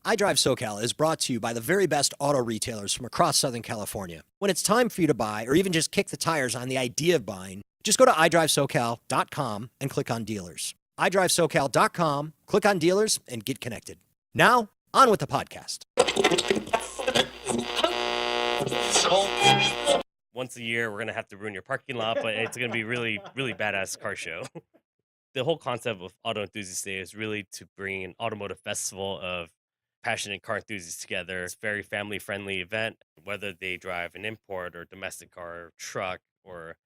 iDriveSoCal is brought to you by the very best auto retailers from across Southern California. When it's time for you to buy or even just kick the tires on the idea of buying, just go to iDriveSoCal.com and click on dealers. iDriveSoCal.com, click on dealers, and get connected. Now, on with the podcast. Once a year, we're going to have to ruin your parking lot, but it's going to be really, really badass car show. The whole concept of Auto Enthusiast Day is really to bring an automotive festival of passionate car enthusiasts together. It's a very family-friendly event, whether they drive an import or domestic car, truck, or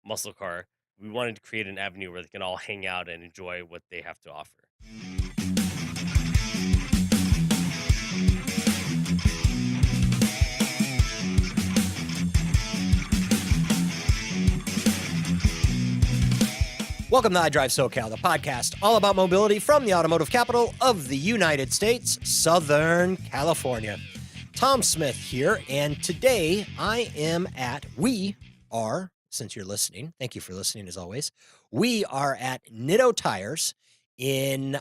muscle car. We wanted to create an avenue where they can all hang out and enjoy what they have to offer. Welcome to iDriveSoCal, the podcast all about mobility from the automotive capital of the United States, Southern California. Tom Smith here, and today we are, since you're listening, thank you for listening as always, we are at Nitto Tires in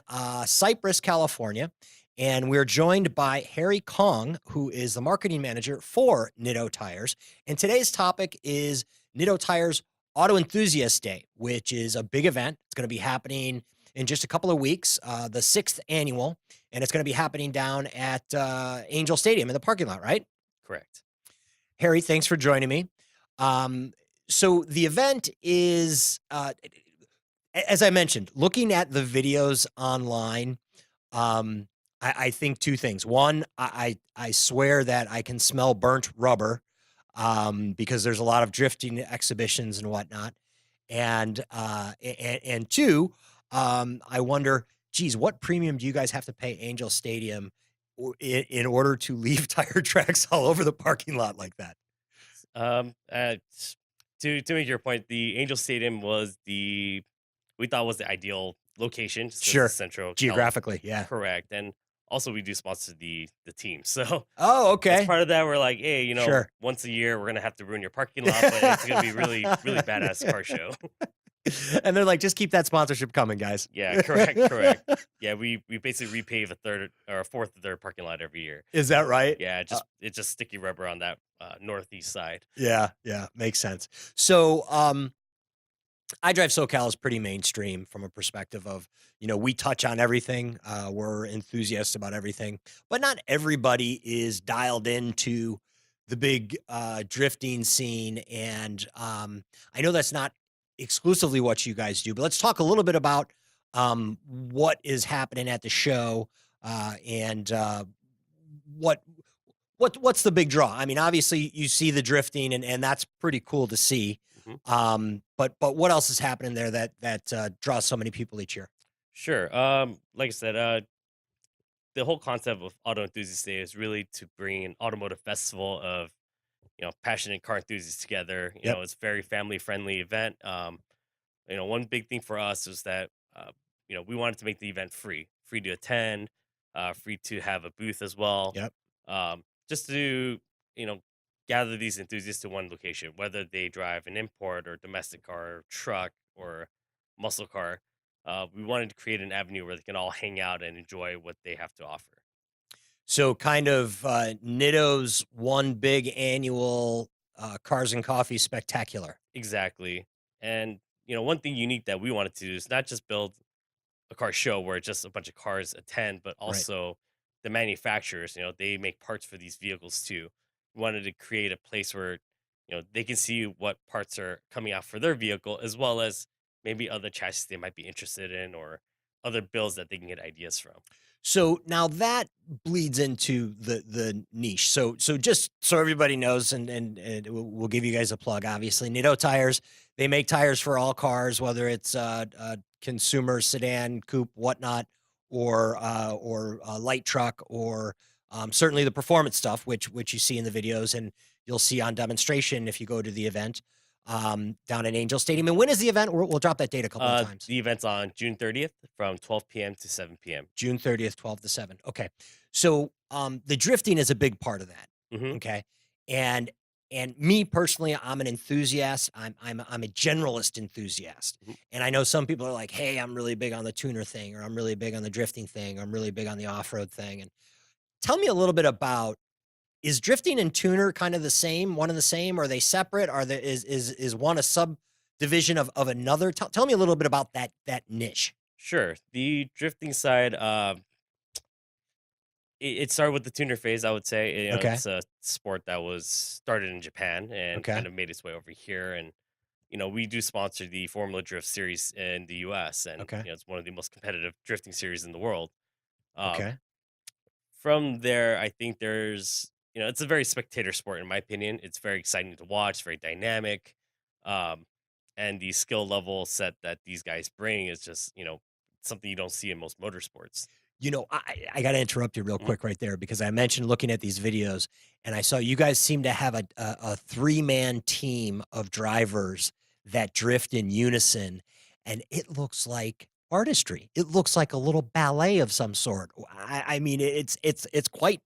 Cypress, California, and we're joined by Harry Kong, who is the marketing manager for Nitto Tires, and today's topic is Nitto Tires Auto Enthusiast Day, which is a big event. It's going to be happening in just a couple of weeks, the 6th annual, and it's going to be happening down at Angel Stadium in the parking lot, right? Correct. Harry, thanks for joining me. So the event is, as I mentioned, looking at the videos online, I think two things. One, I swear that I can smell burnt rubber because there's a lot of drifting exhibitions and whatnot. And two, I wonder, geez, what premium do you guys have to pay Angel Stadium in order to leave tire tracks all over the parking lot like that? To make your point, the Angel Stadium was we thought was the ideal location. Just 'cause Sure. it's central Geographically, yeah. Correct. And also we do sponsor the team. So Oh, as okay. part of that, we're like, hey, Sure. once a year, we're going to have to ruin your parking lot, but it's going to be really, really badass car show. And they're like, just keep that sponsorship coming, guys. Yeah, correct. Yeah, we basically repave a fourth of their parking lot every year. Is that right? Yeah, it's just sticky rubber on that northeast side. Yeah, makes sense. So, iDriveSoCal is pretty mainstream from a perspective of, we touch on everything. We're enthusiasts about everything, but not everybody is dialed into the big drifting scene. And I know that's not exclusively what you guys do, but let's talk a little bit about what is happening at the show and what's the big draw. I mean, obviously you see the drifting and that's pretty cool to see. Mm-hmm. But what else is happening there that draws so many people each year? Sure. Like I said, the whole concept of Auto Enthusiast Day is really to bring an automotive festival of passionate car enthusiasts together. Yep. It's a very family friendly event. One big thing for us is that we wanted to make the event free to attend, free to have a booth as well. Yep. Just to gather these enthusiasts to one location, whether they drive an import or domestic car, truck, or muscle car. We wanted to create an avenue where they can all hang out and enjoy what they have to offer. So kind of Nitto's one big annual Cars and Coffee Spectacular. Exactly. And, one thing unique that we wanted to do is not just build a car show where just a bunch of cars attend, but also the manufacturers, they make parts for these vehicles too. We wanted to create a place where, they can see what parts are coming out for their vehicle, as well as maybe other chassis they might be interested in or other builds that they can get ideas from. So now that bleeds into the niche. So just so everybody knows, and we'll give you guys a plug. Obviously, Nitto Tires, they make tires for all cars, whether it's consumer, sedan, coupe, whatnot, or light truck, or certainly the performance stuff, which you see in the videos and you'll see on demonstration if you go to the event down at Angel Stadium. And when is the event? We'll drop that date a couple of times. The event's on June 30th from 12 p.m. to 7 p.m. June 30th, 12 to 7. Okay. So the drifting is a big part of that. Mm-hmm. Okay. And me personally, I'm an enthusiast. I'm a generalist enthusiast. Mm-hmm. And I know some people are like, hey, I'm really big on the tuner thing, or I'm really big on the drifting thing, or I'm really big on the off-road thing. And tell me a little bit about, is drifting and tuner kind of the same, one and the same? Are they separate? Are there is one a subdivision of another? Tell me a little bit about that niche. Sure. The drifting side, it started with the tuner phase, I would say. Okay. It's a sport that was started in Japan and Okay. kind of made its way over here. And we do sponsor the Formula Drift series in the U.S. and Okay. it's one of the most competitive drifting series in the world. Um, Okay. from there, I think it's a very spectator sport in my opinion. It's very exciting to watch, very dynamic, um, and the skill level set that these guys bring is just something you don't see in most motorsports. I got to interrupt you real Mhm. quick right there because I mentioned looking at these videos and I saw you guys seem to have a three-man team of drivers that drift in unison, and it looks like artistry. It looks like a little ballet of some sort. I mean, it's quite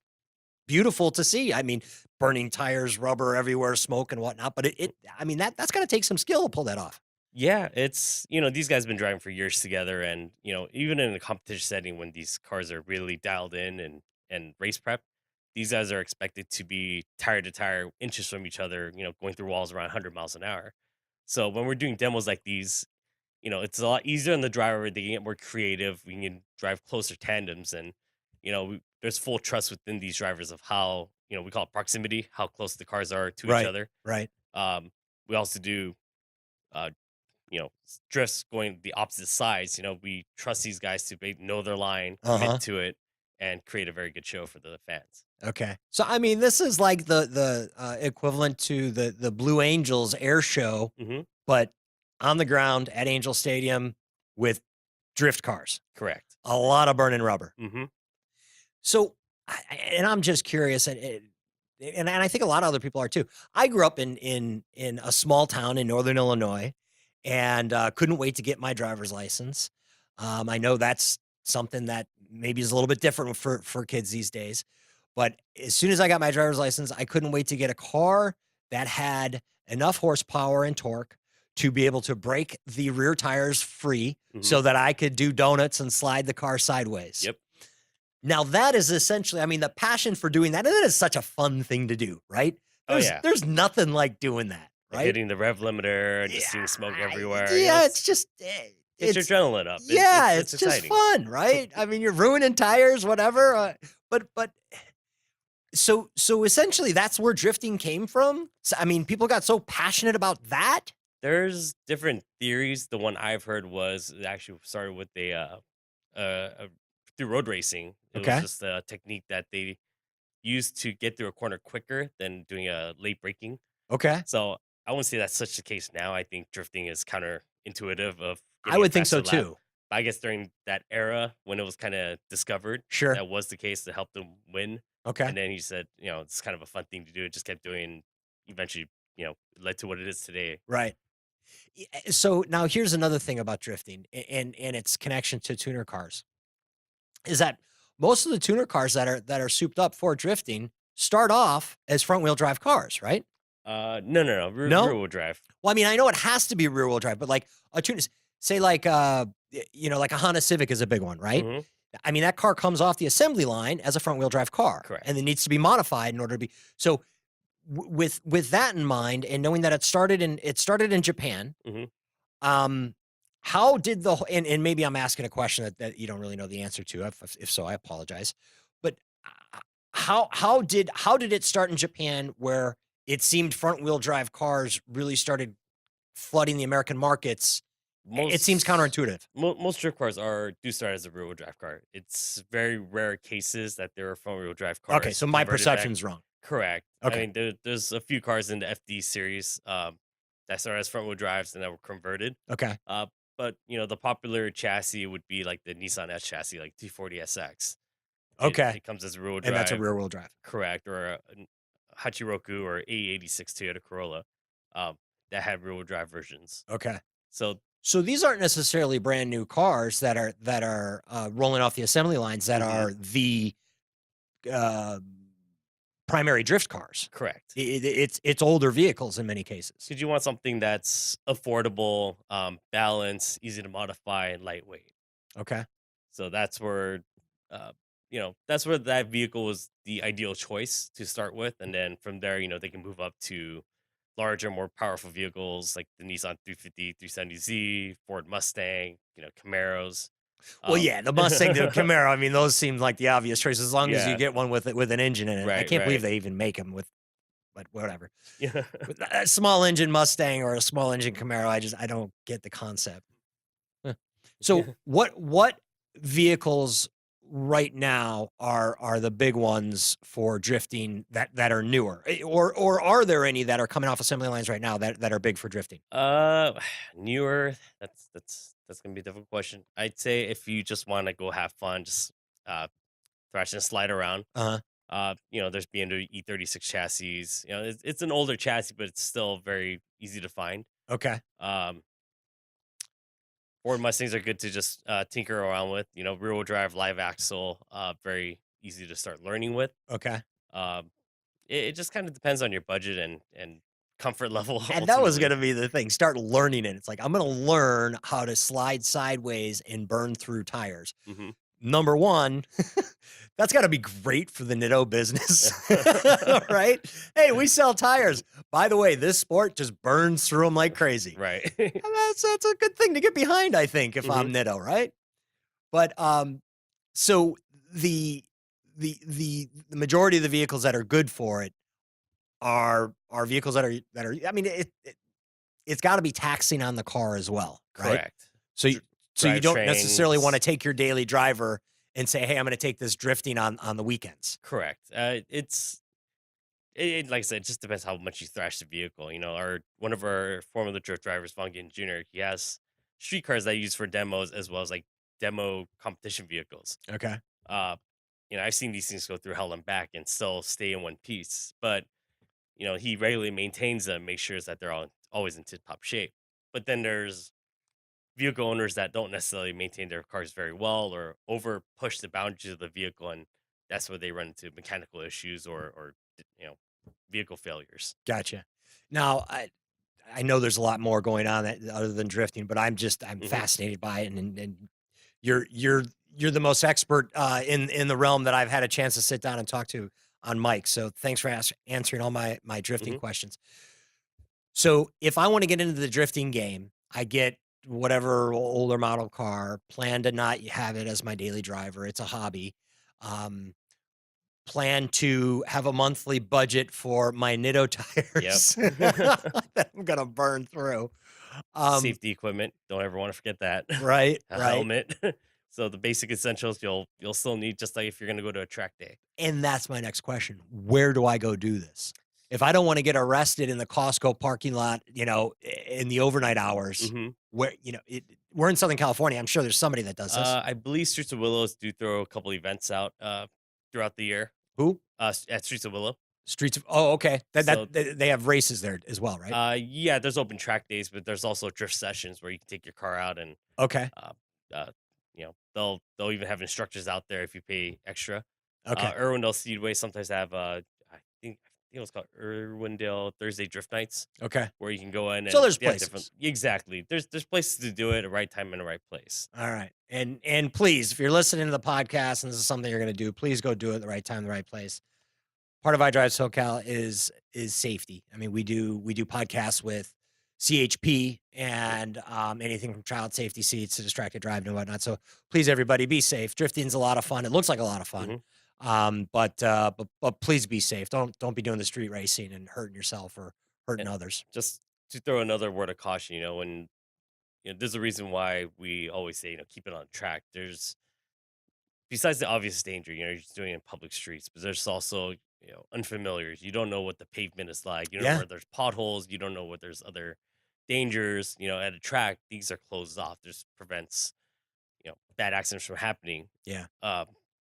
beautiful to see. I mean, burning tires, rubber everywhere, smoke and whatnot. But I mean, that's got to take some skill to pull that off. Yeah, these guys been driving for years together, and even in a competition setting when these cars are really dialed in and race prep, these guys are expected to be tire to tire, inches from each other, going through walls around 100 miles an hour. So when we're doing demos like these, it's a lot easier on the driver. They can get more creative. We can drive closer tandems, and there's full trust within these drivers of how we call it proximity, how close the cars are to each Right. other. Right. Um, we also do uh, drifts going the opposite sides. We trust these guys to know their line, commit Uh-huh. to it, and create a very good show for the fans. Okay. So I mean, this is like the equivalent to the Blue Angels air show, Hmm. but on the ground at Angel Stadium with drift cars. Correct. A lot of burning rubber. Hmm. So, and I'm just curious, and I think a lot of other people are too. I grew up in a small town in Northern Illinois, and couldn't wait to get my driver's license. I know that's something that maybe is a little bit different for kids these days, but as soon as I got my driver's license, I couldn't wait to get a car that had enough horsepower and torque to be able to break the rear tires free Hmm. so that I could do donuts and slide the car sideways. Yep. Now that is essentially, I mean, the passion for doing that, and that is such a fun thing to do, right? Oh There's yeah. there's nothing like doing that, Like right? hitting the rev limiter and just Yeah, seeing smoke everywhere. yeah, it's just Gets your it's adrenaline up. yeah, It's it's just exciting. fun, right? I mean, you're ruining tires, whatever. But so essentially, that's where drifting came from. So, I mean, people got so passionate about that. There's different theories. The one I've heard was it actually started with uh, through road racing. It was Okay, just a technique that they used to get through a corner quicker than doing a late braking. okay, So I wouldn't say that's such the case now. I think drifting is counterintuitive of I getting a would think so faster lap. too. But I guess during that era when it was kind of discovered, Sure. that was the case to help them win. Okay. And then he said, it's kind of a fun thing to do. It just kept doing. Eventually, led to what it is today. Right. So now here's another thing about drifting and its connection to tuner cars is that most of the tuner cars that are souped up for drifting start off as front wheel drive cars, right? No, no, no. Rear No? wheel drive. Well, I mean, I know it has to be rear wheel drive, but like a tuner, say like like a Honda Civic is a big one, right? Hmm. I mean, that car comes off the assembly line as a front wheel drive car, Correct. and it needs to be modified in order to be so. With that in mind, and knowing that it started in Japan, Hmm. um, how did and maybe I'm asking a question that you don't really know the answer to. If so, I apologize. But how did it start in Japan where it seemed front wheel drive cars really started flooding the American markets? It seems Most counterintuitive. most drift cars do start as a rear wheel drive car. It's very rare cases that there are front wheel drive Okay, cars so my converted back. perception's wrong. Correct. I Okay, mean, there's a few cars in the FD series that started as front wheel drives and that were converted. okay, Uh, but the popular chassis would be like the Nissan S chassis, like T40 SX. It okay, it comes as a rear wheel and that's a drive, rear wheel drive. correct, or a Hachiroku or A86 Toyota Corolla um, that had rear wheel drive versions. Okay, So so these aren't necessarily brand new cars that are rolling off the assembly lines that mhm, are the uh, primary drift cars. correct. It's older vehicles in many cases. Because you want something that's affordable, balanced, easy to modify, and lightweight. Okay. So that's where that's where that vehicle was the ideal choice to start with, and then from there, they can move up to larger, more powerful vehicles like the Nissan 350, 370Z, Ford Mustang, Camaros. Well, Um, yeah, the Mustang, the Camaro. I mean, those seem like the obvious choice as long as you yeah, get one with an engine in it. I right, can't believe right. they even make them with, but whatever. Yeah. With a small engine Mustang or a small engine Camaro, I don't get the concept. Huh. So Yeah. what vehicles right now are the big ones for drifting that are newer? Or are there any that are coming off assembly lines right now that are big for drifting? Uh, newer. That's gonna be a difficult question. I'd say if you just want to go have fun, just uh thrash and slide around. Uh-huh. There's BMW E36 chassis. It's an older chassis, but it's still very easy to find. Okay. Um, Ford Mustangs are good to just tinker around with. Rear wheel drive, live axle, very easy to start learning with. Okay. Um, it just kind of depends on your budget and comfort level And that was ultimately. gonna be the thing. Start learning it. It's like I'm gonna learn how to slide sideways and burn through tires. Hmm. Number one, that's got to be great for the Nitto business, right? Hey, we sell tires. By the way, this sport just burns through them like crazy. Right. And that's a good thing to get behind, I think, if Hmm. I'm Nitto, right? But so the the majority of the vehicles that are good for it are vehicles that are. I mean, it's got to be taxing on the car as well, right? Correct. So Dr- so you don't necessarily wanna Drivetrains. take your daily driver and say, "Hey, I'm gonna take this drifting on the weekends." Correct. Like I said, it just depends how much you thrash the vehicle. Our one of our Formula Drift drivers, Von Gittin Jr., he has street cars that I use for demos as well as like demo competition vehicles. Okay. Uh, I've seen these things go through hell and back and still stay in one piece. But he regularly maintains them, makes sure that they're all always in tip top shape. But then there's vehicle owners that don't necessarily maintain their cars very well or over push the boundaries of the vehicle, and that's where they run into mechanical issues or vehicle failures. Gotcha. Now, I know there's a lot more going on that other than drifting, but I'm Hmm. fascinated by it, and you're you're the most expert, in the realm that I've had a chance to sit down and talk to on mic, so thanks for answering all my drifting Hmm. questions. So if I want to get into the drifting game, I get whatever older model car, plan to not have it as my daily driver. It's a hobby. Um, Plan to have a monthly budget for my Nitto Yep. tires that I'm gonna burn through. Um, Safety equipment. Don't ever want to forget that. right, A right. helmet. So the basic essentials you'll still need just like if you're gonna go to a track day. And that's my next question. Where do I go do this? If I don't want to get arrested in the Costco parking lot, in the overnight hours, Hmm. where, we're in Southern California. I'm sure there's somebody that does this. I believe Streets of Willows do throw a couple events out throughout the year. Who? At Streets of Willow. Streets of Oh, okay. So They have races there as well, right? yeah, there's open track days, but there's also drift sessions where you can take your car out and Okay. uh, uh, they'll even have instructors out there if you pay extra. Okay. Irwindale Speedway sometimes have I think it was called Irwindale Thursday Drift Nights Okay. where you can go in So and there's they have different places. exactly. There's places to do it at the right time and the right place. All right. And please, if you're listening to the podcast and this is something you're going to do, please go do it at the right time, the right place. Part of iDriveSoCal is safety. I mean, we do podcasts with CHP Yep. and anything from child safety seats to distracted driving and whatnot. So please, everybody, be safe. Drifting's a lot of fun. It looks like a lot of fun. Hmm. But please be safe. Don't be doing the street racing and hurting yourself or hurting And others. just to throw another word of caution, when there's a reason why we always say keep it on track. There's besides the obvious danger, you're just doing it in public streets, but there's also, unfamiliars. You don't know what the pavement is like. You don't know Yeah. where there's potholes. You don't know what there's other dangers. At a track, these are closed off. This prevents, bad accidents from happening. Yeah. Um,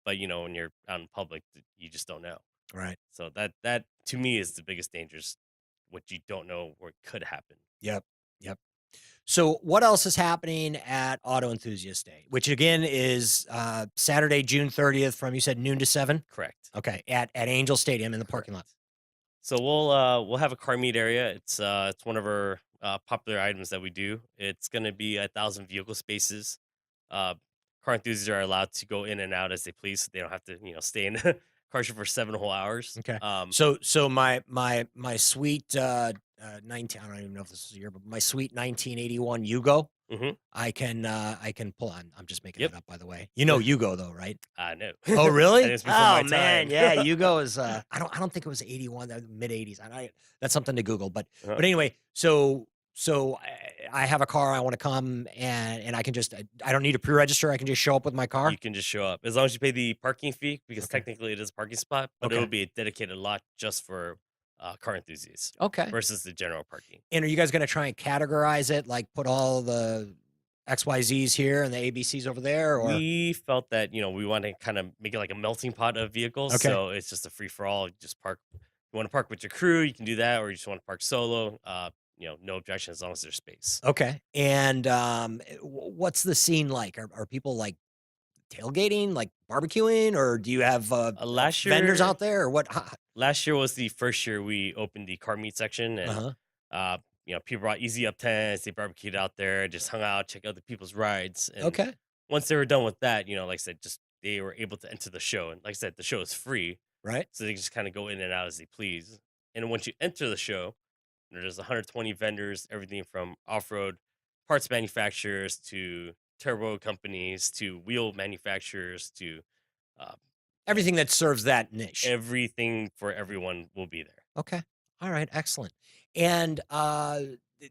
but when you're out in public, you just don't know. Right. So that to me is the biggest danger, is what you don't know where it could happen. Yep. Yep. So, what else is happening at Auto Enthusiast Day, which again is Saturday, June 30th, from you said noon to 7? Correct. Okay, at Angel Stadium in the parking lot. Correct. So we'll have a car meet area. It's one of our popular items that we do. It's gonna be 1,000 vehicle spaces. Uh, car enthusiasts are allowed to go in and out as they please. So they don't have to, stay in a car show for 7 whole hours. Okay. So my sweet 19, I don't even know if this is a year, but my sweet 1981 Yugo, hmm I can pull on. I'm just making Yep. it up, by the way. You know Yugo though, right? I know. Oh, really? And it's before my Oh man, time. yeah. Yugo is I don't think it was 81, mid 80s. That's something to Google. But Uh-huh. anyway, so I have a car. I want to come and I can just I don't need to pre-register. I can just show up with my car. You can just show up as long as you pay the parking fee, because Okay. technically it is a parking spot, but Okay. it'll be a dedicated lot just for car enthusiasts Okay. versus the general parking. And are you guys going to try and categorize it, like put all the XYZs here and the ABCs over there, or We felt that we want to kind of make it like a melting pot of vehicles, okay, so it's just a free for all. Just park. You want to park with your crew, you can do that, or you just want to park solo. No objection as long as there's space. okay? And what's the scene like? Are people like tailgating, like barbecuing, or do you have Last vendors year, out there, or what? last year was the first year we opened the car meet section, and Uh-huh. people brought easy up tents, they barbecued out there, just hung out, check out the people's rides, and Okay, once they were done with that, like I said, just they were able to enter the show, and like I said, the show is free, right. so they just kind of go in and out as they please. And once you enter the show, there's 120 vendors, everything from off-road parts manufacturers to turbo companies to wheel manufacturers to uh, Everything that serves that niche. everything for everyone will be there. Okay. All right. Excellent. And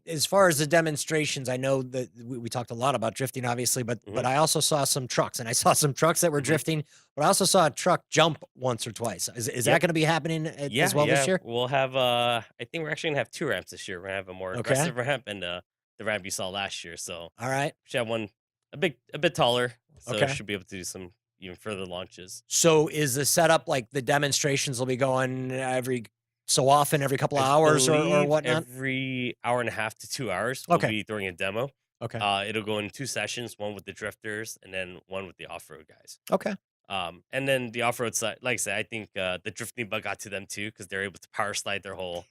as far as the demonstrations, I know that we talked a lot about drifting, obviously, but Mhm. I also saw some trucks, and I saw some trucks that were Mhm. drifting, but I also saw a truck jump once or twice. Is that Yep. going to be happening Yeah, as well this year? We'll have I think we're actually gonna have 2 ramps this year. We're gonna have a more Okay. aggressive ramp and the ramp you saw last year. So All right. we should have one a bit taller. So Okay. should be able to do some even further launches. So is the setup like the demonstrations will be going every so often, every couple of I hours or believe whatnot? every hour and a half to 2 hours we'll Okay. be throwing a demo. Okay. It'll go in 2 sessions, one with the drifters and then one with the off-road guys. Okay. And then the off-road side, like I said, I think the drifting bug got to them too, because they're able to power slide their whole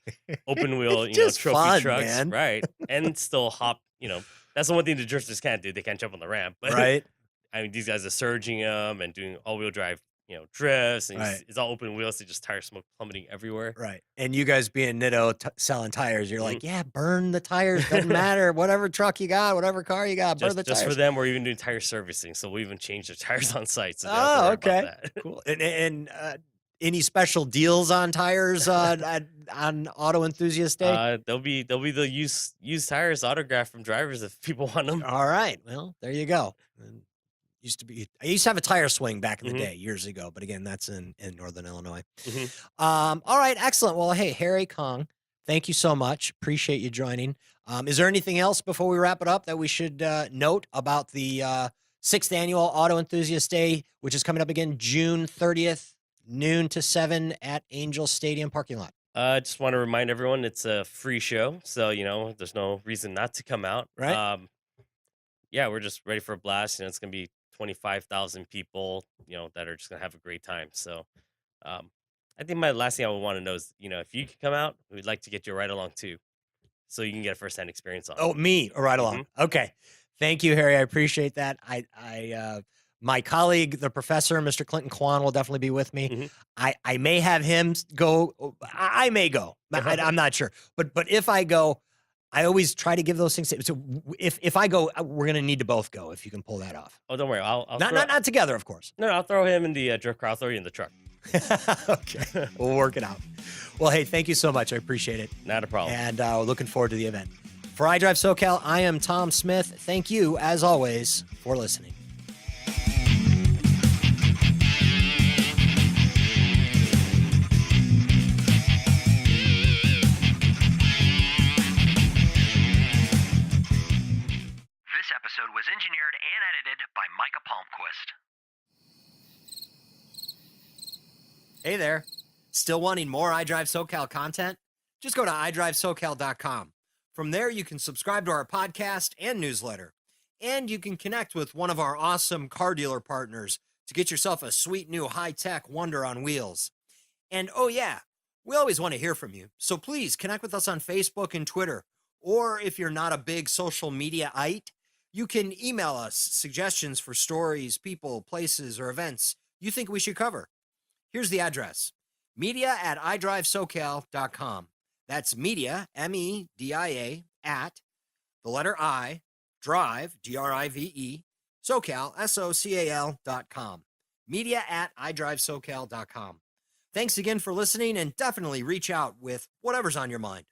open wheel, It's just trophy fun, trucks, man. right? And still hop. That's the one thing the drifters can't do. They can't jump on the ramp, but Right. I mean, these guys are surging them and doing all-wheel drive, drifts, and Right. it's all open wheels, so just tire smoke plummeting everywhere. Right. And you guys being Nitto selling tires, you're Mhm. like, yeah, burn the tires. Doesn't matter. Whatever truck you got, whatever car you got, burn the Just for tires. them, we're even doing tire servicing, so we even change their tires on site, so they don't Oh, have to worry okay. about that. Cool. And any special deals on tires on Auto Enthusiast Day? They'll be the used tires autographed from drivers if people want them. All right. Well, there you go. And I used to have a tire swing back in the Mhm. day years ago, but again, that's in Northern Illinois. Mhm. All right, excellent. Well, hey, Harry Kong, thank you so much. Appreciate you joining. Is there anything else before we wrap it up that we should note about the 6th annual Auto Enthusiast Day, which is coming up again June 30th, noon to 7 at Angel Stadium parking lot? I just want to remind everyone it's a free show, so there's no reason not to come out. Right. Yeah, we're just ready for a blast. It's gonna be 25,000 people, that are just gonna have a great time. So, I think my last thing I would want to know is, if you could come out, we'd like to get you a ride along too, so you can get a firsthand experience on it. Oh, me, right along. Okay. Thank you, Harry. I appreciate that. My colleague, the professor, Mr. Clinton Kwan, will definitely be with me. Mhm. I may have him go. I may go. I'm not sure. But if I go, I always try to give those things. So if I go, we're gonna need to both go. If you can pull that off. Oh, don't worry. I'll Not together, of course. No, I'll throw him in the drift car. I'll throw you in the truck. Okay, we'll work it out. Well, hey, thank you so much. I appreciate it, Not a problem. and looking forward to the event. For iDriveSoCal, I am Tom Smith. Thank you, as always, for listening. This episode was engineered and edited by Micah Palmquist. Hey there. Still wanting more iDriveSoCal content? Just go to iDriveSoCal.com. From there, you can subscribe to our podcast and newsletter. And you can connect with one of our awesome car dealer partners to get yourself a sweet new high-tech wonder on wheels. And oh yeah, we always want to hear from you. So please connect with us on Facebook and Twitter. Or if you're not a big social media-ite, You can email us suggestions for stories, people, places, or events you think we should cover. Here's the address: media@iDriveSoCal.com. That's media, MEDIA, at the letter I, drive, DRIVE, SoCal, SoCal.com. Media@iDriveSoCal.com. Thanks again for listening, and definitely reach out with whatever's on your mind.